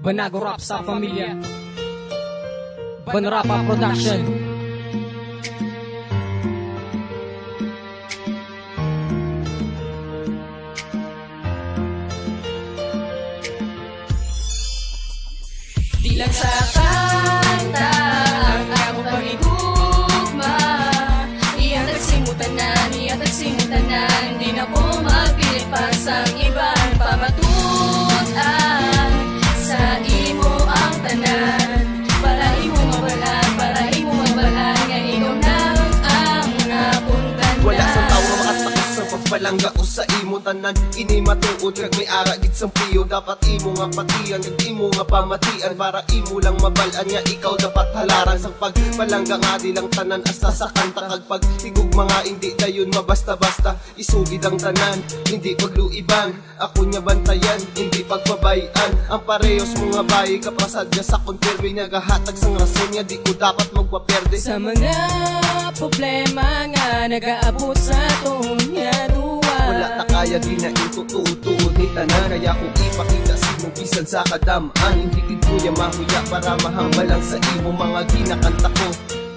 Banago Rap sa pamilya, Banrapa Production. Di lang sa kanta ang akong pag-igugma, iyatag simutanan, di na ko mapilit pa sang iban pamatutan sa imo ang tanan, para imo mabalan, nga ikaw na ang napuntan na. Wala sa tao nga makatakos sa pagpalangga o sa imo tanan, ini matuod kag may ara gid sang piyo, dapat imo nga patian kag imo nga pamatian, para imo lang mabalan nga ikaw dapat halaran sang pagpalangga nga di lang tanan asta sa kanta, kag pagtigog mga hindi dayon mabasta-basta, isugid ang tanan hindi pagluiban, ako nya bantayan hindi pagpabayan, ang parehos mga bayi kapasad nga sa konterwe nga gahatag sang rason nga di ko dapat magpaperde sa mga problema nga nagaabot sa tunya duwa. Wala ta kaya di na itutuod ni tanan, kaya kung ipakita sa imo bisan sa kadamaan, hindi gid kuya mahuya para mahambal lang sa imo mga ginakanta ko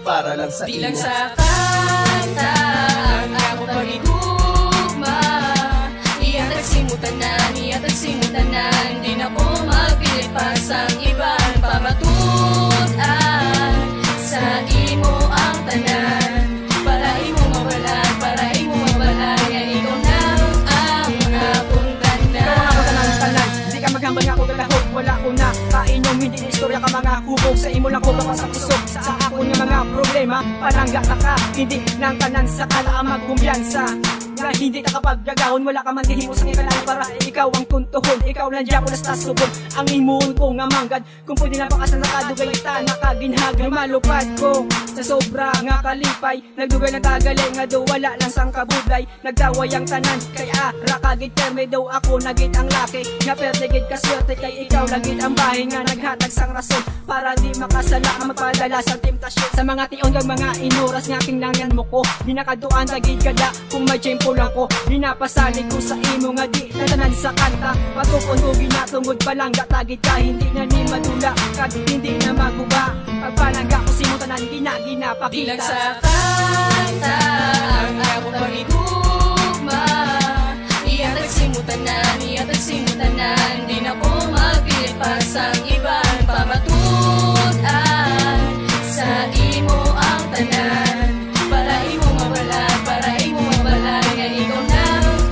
para lang sa di imo. lang sa kanta ang akong pag-igugma, iyatag simutanan, di na ko mapilit pa sang iban pamatutan sa imo ang tanan, para imo mabalan, nga ikaw na ang napuntan na. Ikaw ang tanan, di ka maghambal nga ako galahog, wala ko na kainyong hindi na istorya ka mga hubog, sa imo lang ko sa kusog, sa ako nga mga problema, palangga ka, hindi nang tanan sa kala magkumbiyansa. Na hindi ka kapag gagahon, wala ka man hihimo sa ikalay, para ikaw ang tuntuhon, ikaw lang dyan ko nasta subog, ang imuon ko nga manggad, kung pwede na pakasan nakadugay ta, nakaginhag, lumalupad ko sa sobra nga kalipay, nagdugay ng tagalay nga do wala lang sang kabudlay, nagdaway ang tanan, kay rakagit terme daw ako nagit ang laki, nga pertegit kaswerte kay ikaw lagit ang bahay nga naghatag sang rason, para di makasala ang magpadala sa temptasyon, sa mga tion kag mga inuras nga kinangyan mo ko, di nakaduan tagid kada, kung may tiyempo lang ko, dinapasalig ko sa imo nga di natanan sa kanta, patukon ko ginatungod palangga tagid ka, hindi na ni madula kag hindi na maguba, pagpalangga ko simutanan ginapakita. Di lang sa kanta ang akong pag-igugma, iyatag simutanan, di na ko mapilit pa sang iban pamatutan sa imo ang tanan, para imo mabalan, nga ikaw na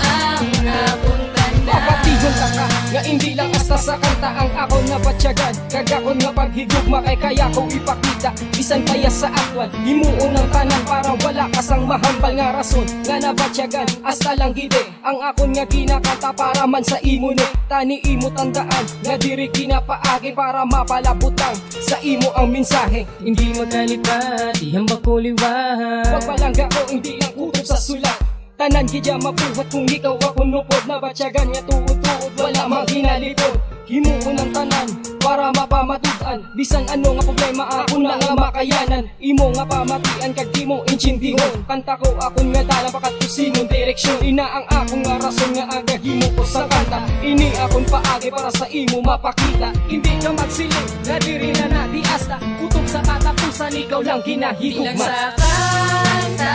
ang napuntan na. Papatigon ka nga hindi lang asta sa kanta ang ako nabatyagan, kag ako nga paghigugma kay kaya ko ipakita, bisan kaya sa aktwal himuon ng tanan, para wala ka sang mahambal nga rason nga nabatyagan, asta lang gide ang akon nga ginakanta, para man sa imo ni tani imo tandaan, nga diri kinapaagi para mapalabutang sa imo ang mensahe, hindi magkalipat ihambag ko liwat, pagpalangga ko hindi lang utob sa sulat, tanan gidya mabuhat kung ikaw ako nupod, nabatyagan nga tuod-tuod wala maghinalipod, himuon ng tanan para mapamatutan, bisan ano nga problema ako na nga makayanan, imo nga pamatian kag di mo inchindihon, kanta ko akon nga dalang pakat kusinong direksyon, ina ang akong nga rason nga agahimo ko sa kanta, ini akon paagi para sa imo mapakita, hindi ka magsiling na diri na di asta, kutob sa katapusan ikaw lang Di lang ginahigugma. sa kanta